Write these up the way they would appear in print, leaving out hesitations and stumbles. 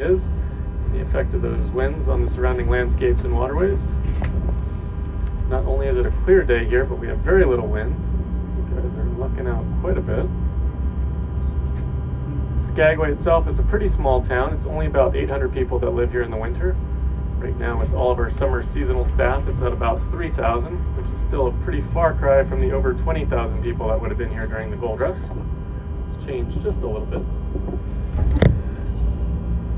is, and the effect of those winds on the surrounding landscapes and waterways. Not only is it a clear day here, but we have very little winds. You guys are lucking out quite a bit. Skagway itself is a pretty small town. It's only about 800 people that live here in the winter. Right now, with all of our summer seasonal staff, it's at about 3,000, which is still a pretty far cry from the over 20,000 people that would have been here during the gold rush. So it's changed just a little bit.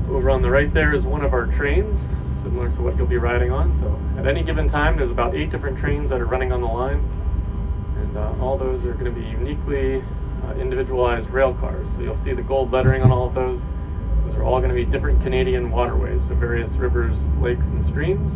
Over on the right there is one of our trains, similar to what you'll be riding on. So at any given time, there's about 8 different trains that are running on the line, and all those are going to be uniquely individualized rail cars. So you'll see the gold lettering on all of those. Those are all going to be different Canadian waterways, so various rivers, lakes, and streams.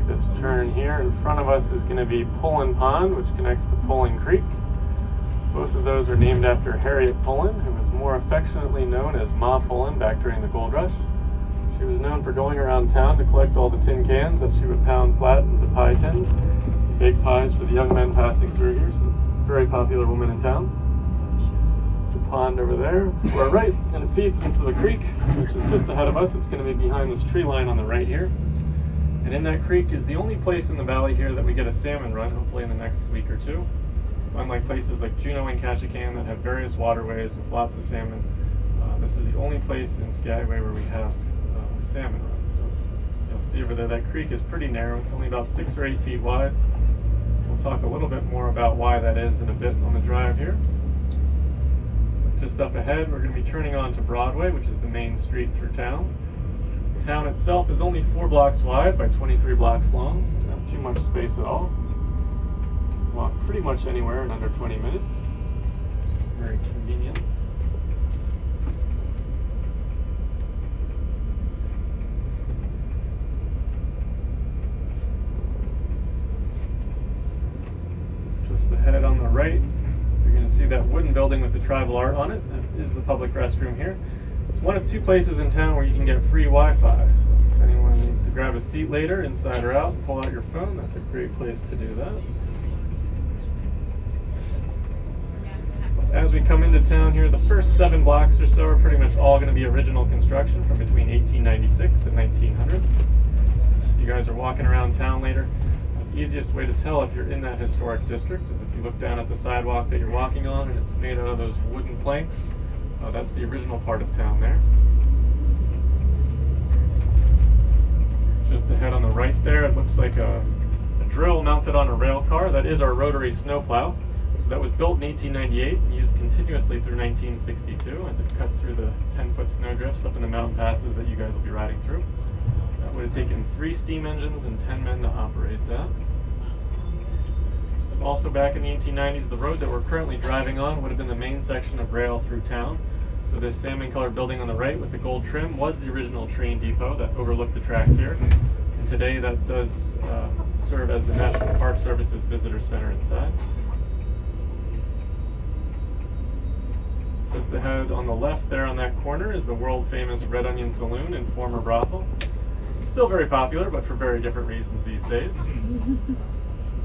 This turn here in front of us is going to be Pullen Pond, which connects to Pullen Creek. Both of those are named after Harriet Pullen, who was more affectionately known as Ma Pullen back during the gold rush. She was known for going around town to collect all the tin cans that she would pound flat into pie tins, bake pies for the young men passing through here. So, very popular woman in town. The pond over there to our right, and it feeds into the creek, which is just ahead of us. It's going to be behind this tree line on the right here. And in that creek is the only place in the valley here that we get a salmon run, hopefully in the next week or two. So unlike places like Juneau and Ketchikan that have various waterways with lots of salmon, this is the only place in Skagway where we have salmon runs. So you'll see over there that creek is pretty narrow. It's only about 6 or 8 feet wide. We'll talk a little bit more about why that is in a bit on the drive here. Just up ahead, we're going to be turning on to Broadway, which is the main street through town. The town itself is only 4 blocks wide by 23 blocks long, so not too much space at all. Walk pretty much anywhere in under 20 minutes. Very convenient. Just ahead on the right, you're going to see that wooden building with the tribal art on it. That is the public restroom here. It's one of 2 places in town where you can get free Wi-Fi. So if anyone needs to grab a seat later, inside or out, pull out your phone, that's a great place to do that. As we come into town here, the first 7 blocks or so are pretty much all going to be original construction from between 1896 and 1900. You guys are walking around town later. The easiest way to tell if you're in that historic district is if you look down at the sidewalk that you're walking on and it's made out of those wooden planks. That's the original part of town there. Just ahead on the right there, it looks like a drill mounted on a rail car. That is our rotary snowplow. So that was built in 1898 and used continuously through 1962 as it cut through the 10-foot snowdrifts up in the mountain passes that you guys will be riding through. That would have taken 3 steam engines and 10 men to operate that. Also back in the 1890s, the road that we're currently driving on would have been the main section of rail through town. So this salmon-colored building on the right with the gold trim was the original train depot that overlooked the tracks here. And today that does serve as the National Park Service's Visitor Center inside. Just ahead on the left there on that corner is the world-famous Red Onion Saloon and former brothel. Still very popular, but for very different reasons these days. If you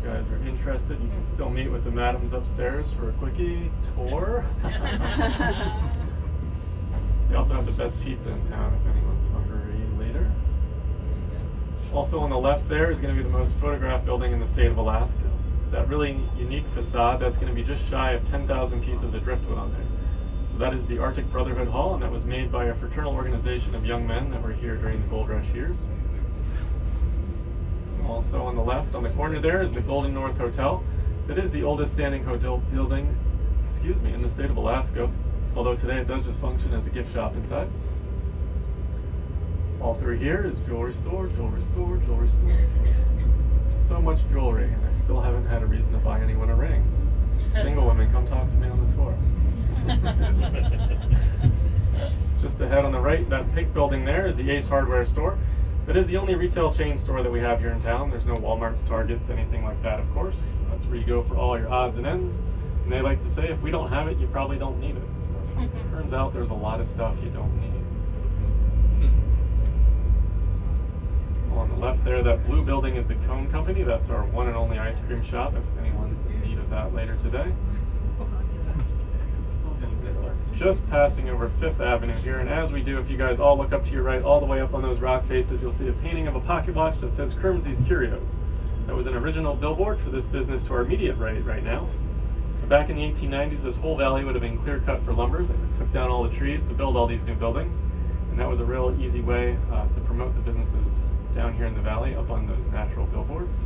guys are interested, you can still meet with the madams upstairs for a quickie tour. They also have the best pizza in town if anyone's hungry later. Also on the left there is going to be the most photographed building in the state of Alaska. That really unique facade, that's going to be just shy of 10,000 pieces of driftwood on there. So that is the Arctic Brotherhood Hall, and that was made by a fraternal organization of young men that were here during the gold rush years. Also on the left, on the corner there, is the Golden North Hotel. That is the oldest standing hotel building, in the state of Alaska. Although today it does just function as a gift shop inside. All through here is jewelry store, jewelry store, jewelry store, jewelry store. So much jewelry, and I still haven't had a reason to buy anyone a ring. Single women, come talk to me on the tour. Just ahead on the right, that pink building there is the Ace Hardware store. It is the only retail chain store that we have here in town. There's no Walmarts, Targets, anything like that, of course. That's where you go for all your odds and ends. And they like to say, if we don't have it, you probably don't need it. So it turns out there's a lot of stuff you don't need. On the left there, that blue building is the Cone Company. That's our one and only ice cream shop, if anyone's in need of that later today. Just passing over 5th Avenue here, and as we do, if you guys all look up to your right, all the way up on those rock faces, you'll see a painting of a pocket watch that says Kermsey's Curios. That was an original billboard for this business to our immediate right now. So back in the 1890s, this whole valley would have been clear cut for lumber. They took down all the trees to build all these new buildings, and that was a real easy way to promote the businesses down here in the valley up on those natural billboards.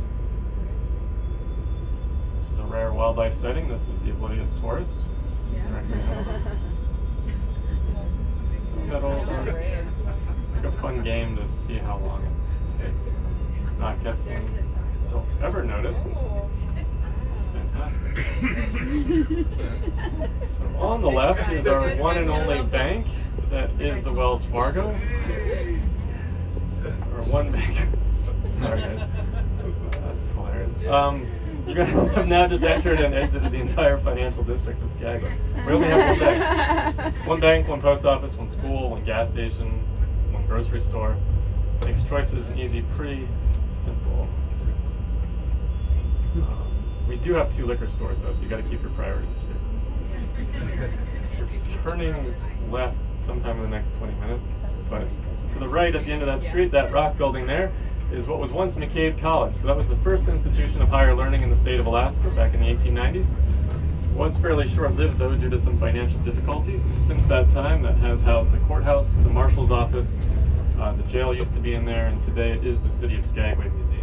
This is a rare wildlife sighting. This is the oblivious tourist. It's like a fun game to see how long it takes. Not guessing. Don't ever notice. It's fantastic. So on the left is our one and only bank. That is the Wells Fargo. Or one bank. Sorry guys. That's hilarious. You guys have now just entered and exited the entire financial district of Skagway. We only have one bank. One bank, one post office, one school, one gas station, one grocery store. Makes choices easy, pretty simple. We do have 2 liquor stores though, so you gotta keep your priorities straight. We're turning left sometime in the next 20 minutes. But to the right at the end of that street, that rock building there, is what was once McCabe College. So that was the first institution of higher learning in the state of Alaska back in the 1890s. It was fairly short-lived though due to some financial difficulties. Since that time, that has housed the courthouse, the marshal's office, the jail used to be in there, and today it is the City of Skagway Museum.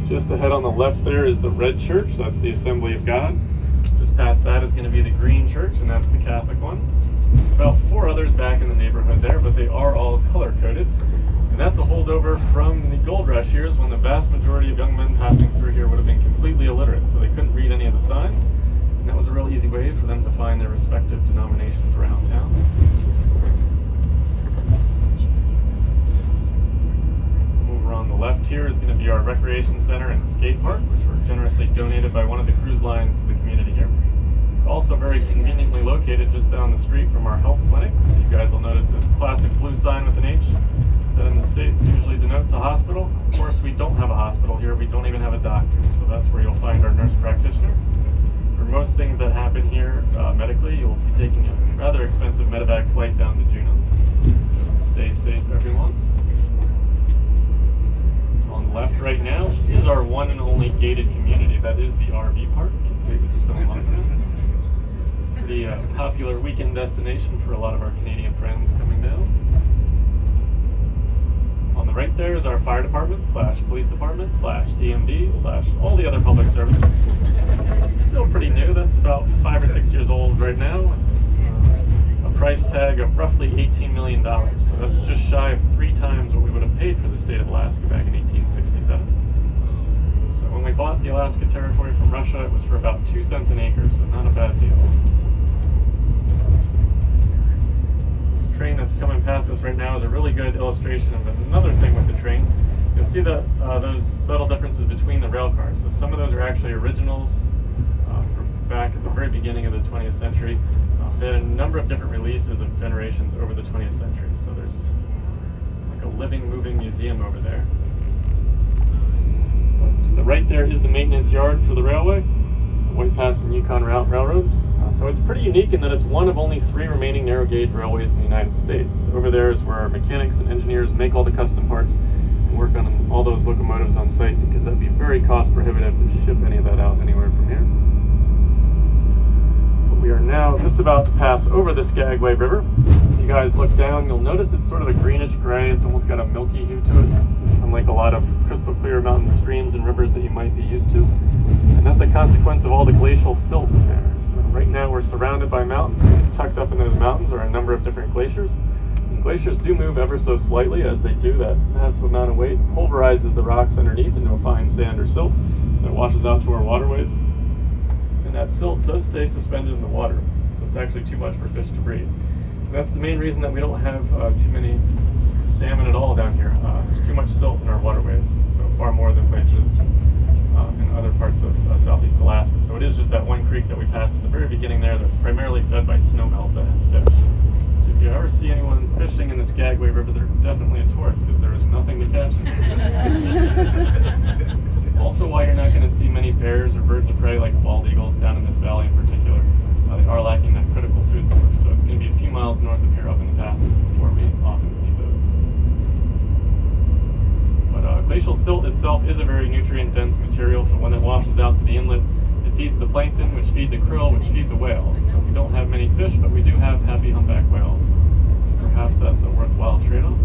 Just ahead on the left there is the Red Church, that's the Assembly of God. Just past that is going to be the Green Church, and that's the Catholic one. There's about 4 others back in the neighborhood there, but they are all color-coded. And that's a holdover from the gold rush years when the vast majority of young men passing through here would have been completely illiterate, so they couldn't read any of the signs. And that was a real easy way for them to find their respective denominations around town. On the left here is going to be our recreation center and skate park, which were generously donated by one of the cruise lines to the community here. Also very conveniently located just down the street from our health clinic. So you guys will notice this classic blue sign with an H that in the States usually denotes a hospital. Of course, we don't have a hospital here. We don't even have a doctor. So that's where you'll find our nurse practitioner. For most things that happen here medically, you'll be taking a rather expensive medevac flight down to Juneau. Stay safe, everyone. On the left right now is our one and only gated community. That is the RV park, completely for some long. Pretty popular weekend destination for a lot of our Canadian friends coming down. On the right there is our fire department / police department / DMV / all the other public services. Still pretty new. That's about 5 or 6 years old right now. A price tag of roughly $18 million. So that's just shy of 3 times what we would have paid for the state of Alaska back in 1867. So when we bought the Alaska Territory from Russia, it was for about 2 cents an acre, so not a bad deal. This train that's coming past us right now is a really good illustration of another thing with the train. You'll see that those subtle differences between the rail cars. So some of those are actually originals from back at the very beginning of the 20th century. They had a number of different releases of generations over the 20th century, so there's like a living, moving museum over there. To the right there is the maintenance yard for the railway, the White Pass and Yukon Railroad. So it's pretty unique in that it's one of only 3 remaining narrow gauge railways in the United States. Over there is where our mechanics and engineers make all the custom parts and work on all those locomotives on site, because that'd be very cost prohibitive to ship any of that out anywhere from here. We are now just about to pass over the Skagway River. If you guys look down, you'll notice it's sort of a greenish gray. It's almost got a milky hue to it. It's unlike a lot of crystal clear mountain streams and rivers that you might be used to. And that's a consequence of all the glacial silt in there. So right now we're surrounded by mountains. Tucked up in those mountains are a number of different glaciers. And Glaciers do move ever so slightly. As they do, that massive amount of weight pulverizes the rocks underneath into a fine sand or silt that washes out to our waterways. And that silt does stay suspended in the water, so it's actually too much for fish to breed. And that's the main reason that we don't have too many salmon at all down here. There's too much silt in our waterways, so far more than places in other parts of southeast Alaska. So it is just that one creek that we passed at the very beginning there that's primarily fed by snowmelt that has fish. So if you ever see anyone fishing in the Skagway River, they're definitely a tourist because there is nothing to catch. It's also why you're not going to see many bears or birds of prey like bald eagles down in this valley in particular. They are lacking that critical food source, so it's going to be a few miles north of here up in the passes before we often see those. But glacial silt itself is a very nutrient-dense material, so when it washes out to the inlet, it feeds the plankton, which feed the krill, which feed the whales. So we don't have many fish, but we do have happy humpback whales. Perhaps that's a worthwhile trade-off.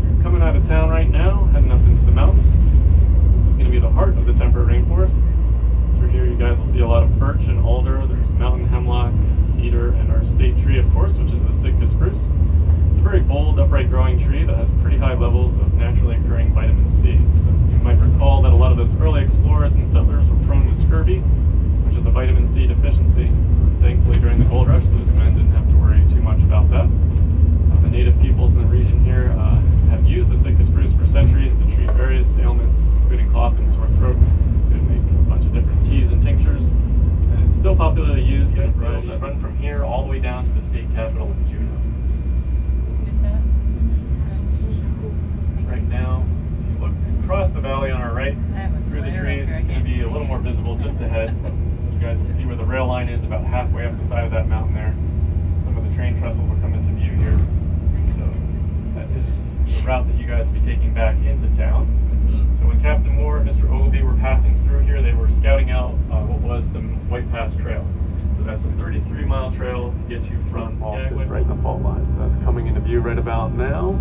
We're coming out of town right now, heading up into the mountains. This is going to be the heart of the temperate rainforest. Through here you guys will see a lot of birch and alder. There's mountain hemlock, cedar, and our state tree, of course, which is the Sitka spruce. It's a very bold, upright growing tree that has pretty high levels of naturally occurring vitamin C. So you might recall that a lot of those early explorers and settlers were prone to scurvy, which is a vitamin C deficiency. And thankfully, during the gold rush, those men didn't have to worry too much about that. The native peoples in the region here have used the Sitka spruce for centuries to treat various ailments, including cough and sore throat. They make a bunch of different teas and tinctures, and it's still popularly used as roads that run from here all the way down to the state capital in Juneau. Right now, if you look across the valley on our right, through the trees, it's going to be a little more visible just ahead. You guys will see where the rail line is about halfway up the side of that mountain there. Some of the train trestles will come into view here. So that is the route that you guys will be taking back into town. So when Captain Moore and Mr. Ogilvy were passing through here, they were scouting out what was the White Pass Trail. So that's a 33-mile trail to get you from Skagway. It's right in the fault line, so that's coming into view right about now.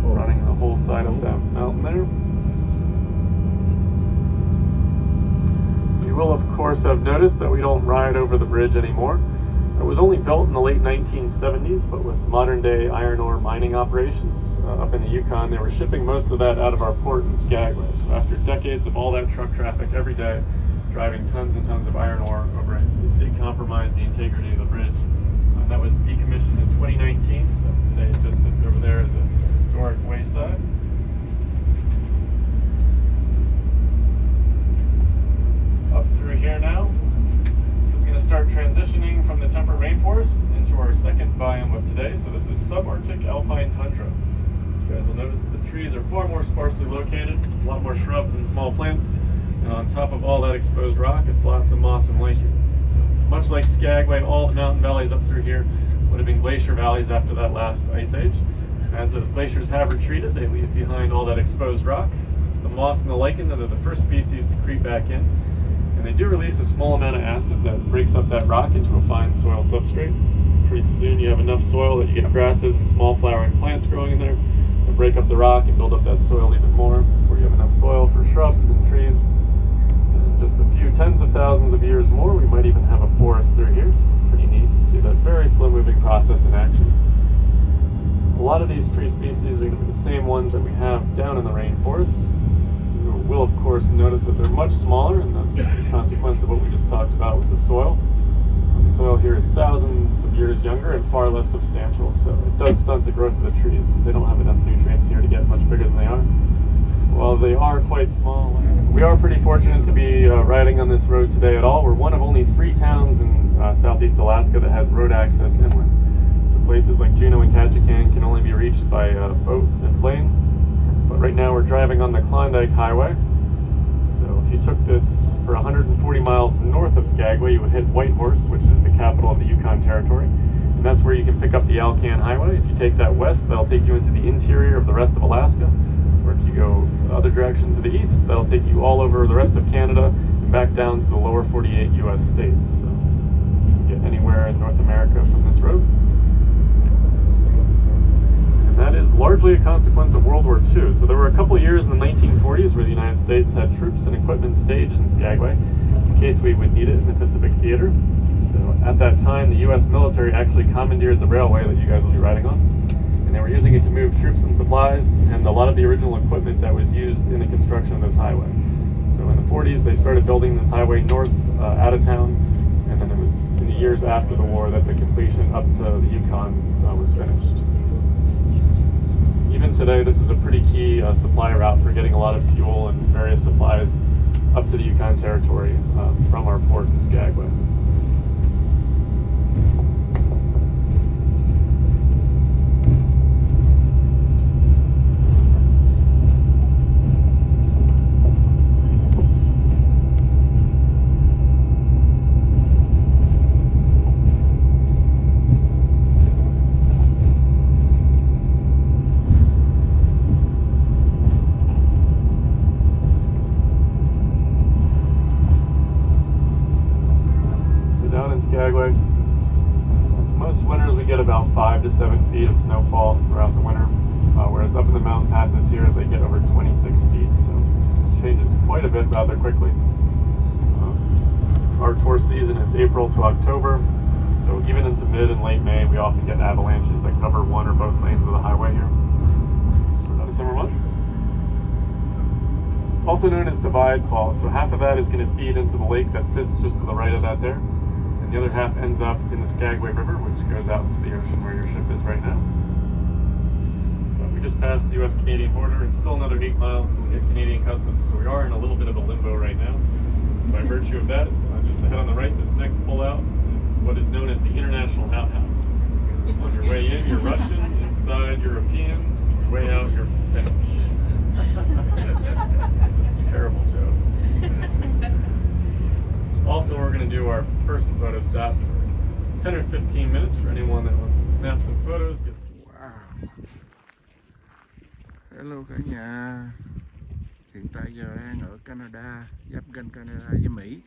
Running the whole side of that mountain there. You will, of course, have noticed that we don't ride over the bridge anymore. It was only built in the late 1970s, but with modern-day iron ore mining operations up in the Yukon, they were shipping most of that out of our port in Skagway. So after decades of all that truck traffic every day, driving tons and tons of iron ore over it did compromise the integrity of the bridge. That was decommissioned in 2019, so today it just sits over there as a historic wayside. Up through here now. This is going to start transitioning from the temperate rainforest into our second biome of today. So this is subarctic alpine tundra. You guys will notice that the trees are far more sparsely located. It's a lot more shrubs and small plants. And on top of all that exposed rock, it's lots of moss and lichen. Much like Skagway, all the mountain valleys up through here would have been glacier valleys after that last ice age. As those glaciers have retreated, they leave behind all that exposed rock. It's the moss and the lichen that are the first species to creep back in. And they do release a small amount of acid that breaks up that rock into a fine soil substrate. Pretty soon you have enough soil that you get grasses and small flowering plants growing in there that break up the rock and build up that soil even more, where you have enough soil for shrubs and trees. Just a few tens of thousands of years more, we might even have a forest through here. So pretty neat to see that very slow-moving process in action. A lot of these tree species are going to be the same ones that we have down in the rainforest. You will, of course, notice that they're much smaller, and that's a consequence of what we just talked about with the soil. The soil here is thousands of years younger and far less substantial, so it does stunt the growth of the trees because they don't have enough nutrients here to get much bigger than they are. While they are quite small, we are pretty fortunate to be riding on this road today at all. We're one of only 3 towns in southeast Alaska that has road access inland. So places like Juneau and Ketchikan can only be reached by boat and plane. But right now we're driving on the Klondike Highway. So if you took this for 140 miles north of Skagway, you would hit Whitehorse, which is the capital of the Yukon Territory. And that's where you can pick up the Alcan Highway. If you take that west, that'll take you into the interior of the rest of Alaska. Or if you go the other direction to the east, that'll take you all over the rest of Canada and back down to the lower 48 U.S. states. So you can get anywhere in North America from this road. And that is largely a consequence of World War II. So there were a couple of years in the 1940s where the United States had troops and equipment staged in Skagway in case we would need it in the Pacific Theater. So at that time, the U.S. military actually commandeered the railway that you guys will be riding on, and they were using it to move troops and supplies and a lot of the original equipment that was used in the construction of this highway. So in the 40s, they started building this highway north out of town, and then it was in the years after the war that the completion up to the Yukon was finished. Even today, this is a pretty key supply route for getting a lot of fuel and various supplies up to the Yukon Territory from our port in Skagway. Skagway. Most winters we get about 5 to 7 feet of snowfall throughout the winter, whereas up in the mountain passes here they get over 26 feet, so it changes quite a bit rather quickly. Our tour season is April to October, so even into mid and late May we often get avalanches that cover one or both lanes of the highway here. So that is summer months. It's also known as Divide Fall, so half of that is going to feed into the lake that sits just to the right of that there. The other half ends up in the Skagway River, which goes out into the ocean where your ship is right now. But we just passed the U.S.-Canadian border. It's still another 8 miles till we hit Canadian Customs, so we are in a little bit of a limbo right now. By virtue of that, just ahead on the right, this next pullout is what is known as the International Outhouse. On your way in, you're Russian. Inside, European. On your way out, you're Finnish. It's a terrible joke. Also, we're going to do our first photo stop for 10 or 15 minutes for anyone that wants to snap some photos. Wow. Hello cả nhà. Hiện tại giờ đang ở Canada, giáp ranh Canada với Mỹ.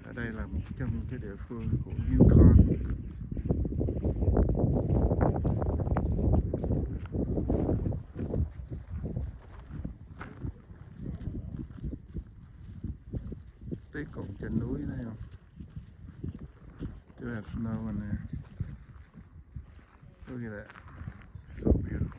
Ở đây là một trong cái địa phương của Yukon. Tuyết còn trên núi thấy không? Still have snow in there. Look at that. So beautiful.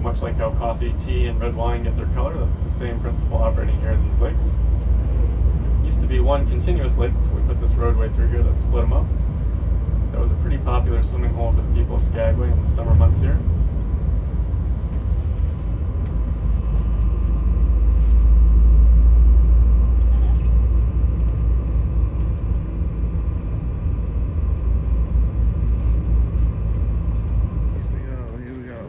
much like how coffee, tea, and red wine get their color, that's the same principle operating here in these lakes. Used to be one continuous lake until we put this roadway through here that split them up. That was a pretty popular swimming hole for the people of Skagway in the summer months here. Here we go.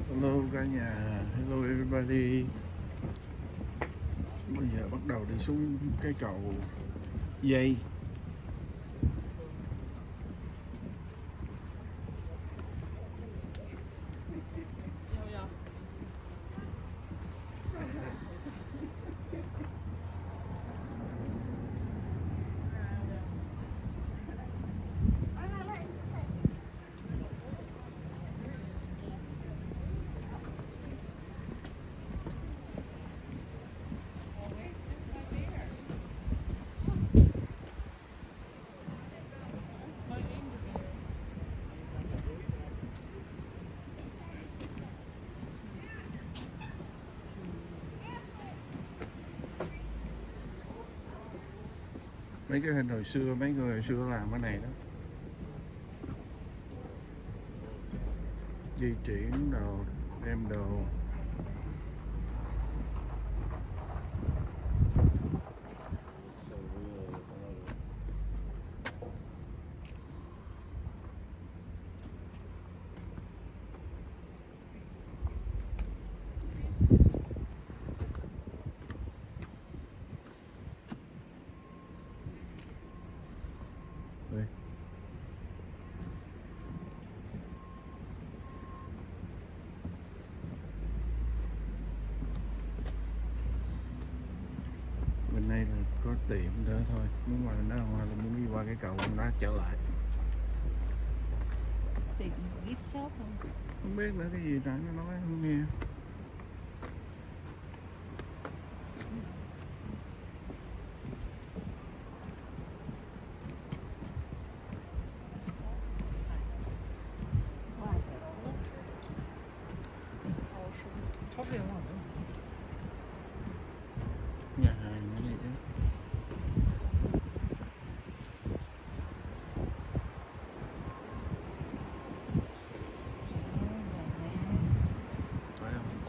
Hello cả nhà, hello everybody. Bây giờ bắt đầu đi xuống cái cầu dây. Mấy cái hình hồi xưa, mấy người hồi xưa làm cái này đó. Di chuyển đồ, đem đồ. Đây. Bên đây là có tiệm nữa thôi, muốn qua đó hoặc là muốn đi qua cái cầu con đá trở lại. Tiệm gift shop không? Không biết nữa cái gì nãy nó nói không nghe. Nhà hàng cái gì chứ. Phải không?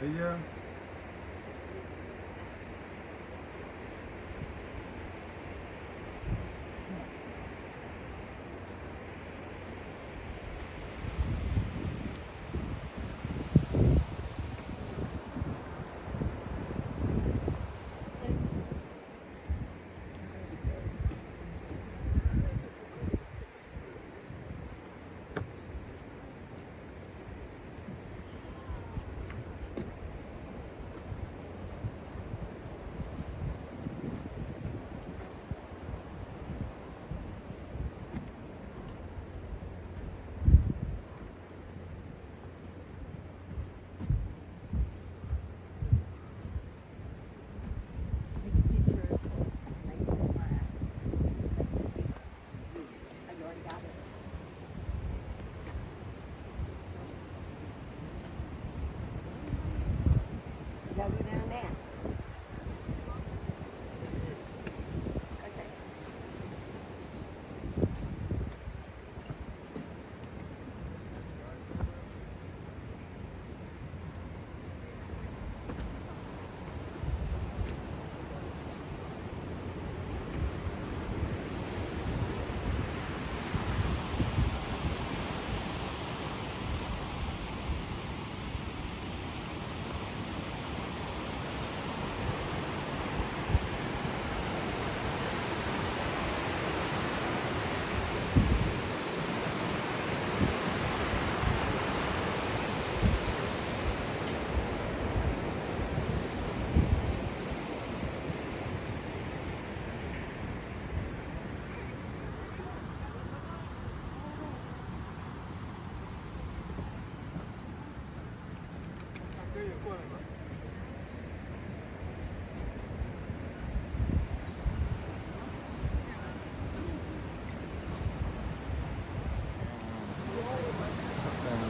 Iya.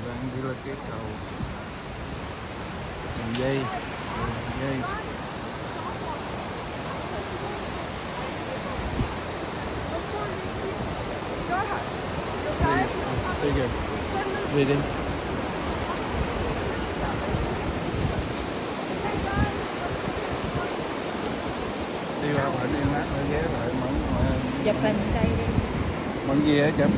Đang đi lên cái cầu đường dây, đi kìa, đi đi vào phải đi mát lại ghé lại Chụp hình đây đi. mận gì hả chụp?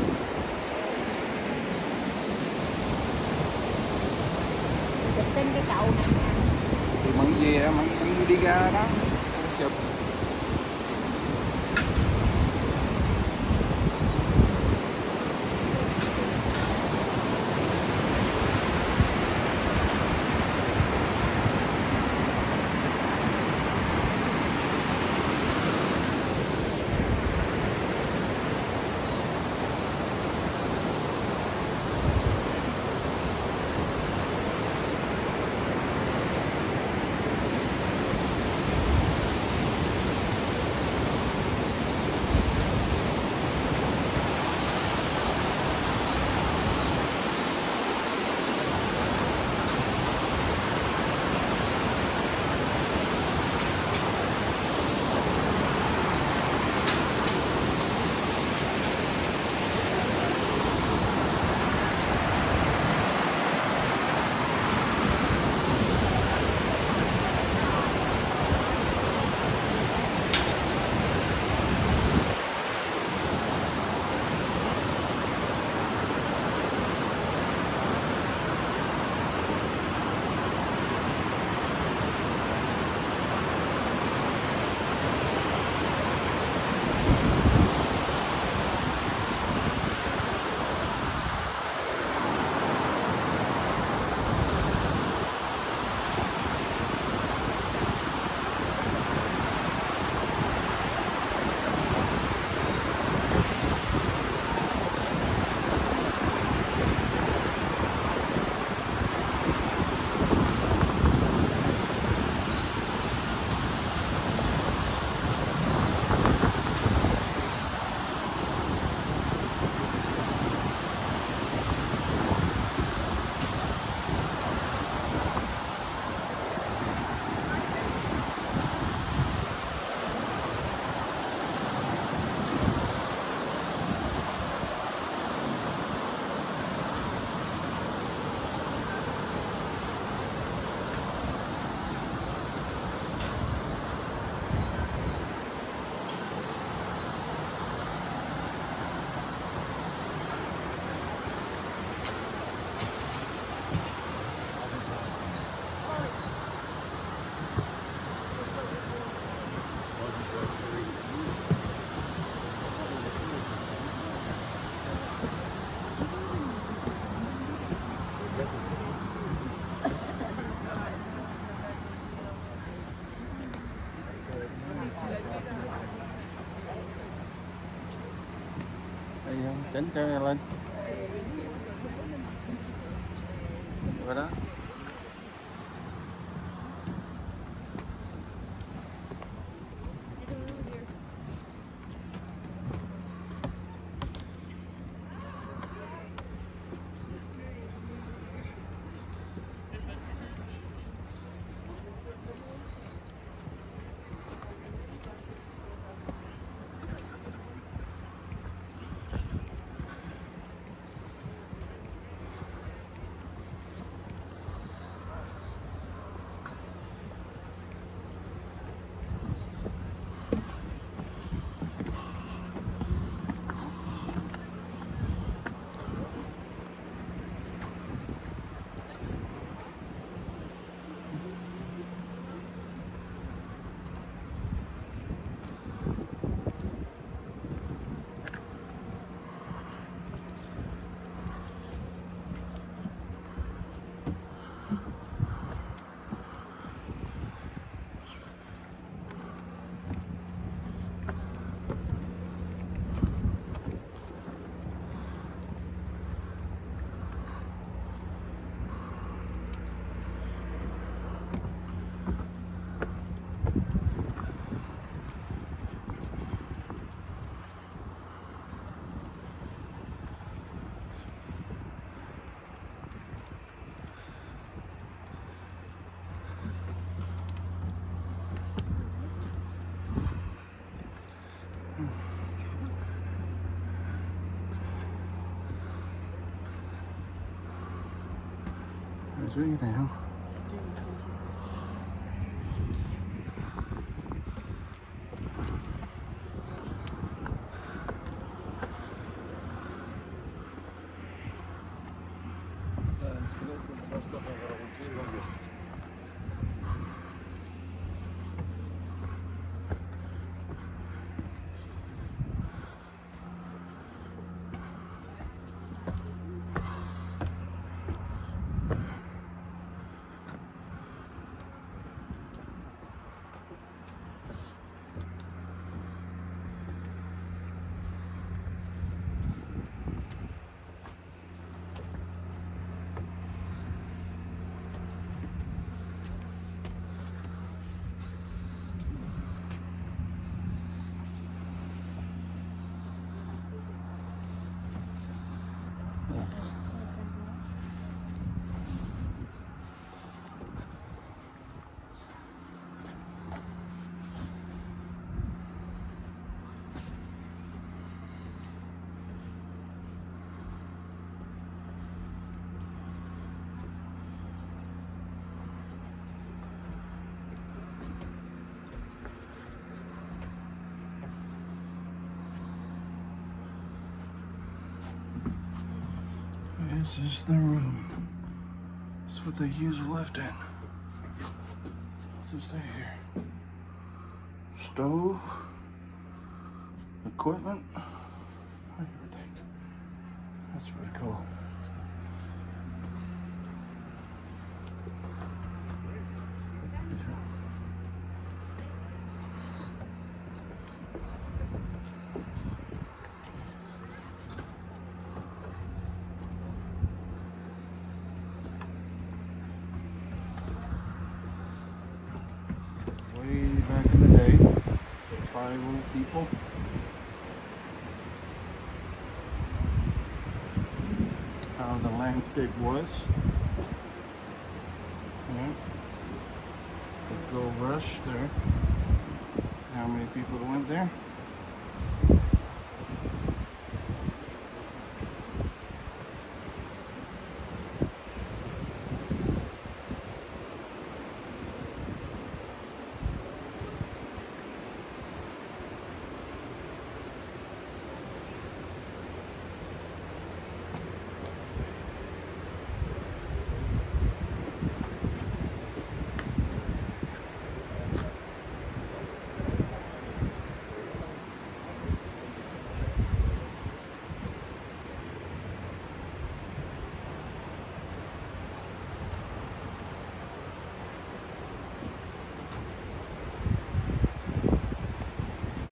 Chụp trên cái cầu này nè. Thì mận gì hả? Mận đi ra đó chụp. Chỉnh cho này lên. Rồi đó. Rồi xuống như thế không? This is the room. It's what they use a lift in. What's it say here? Stove, equipment, everything. That's pretty cool. Way back in the day, tribal people how the landscape was. Yeah. The gold rush there. How many people that went there?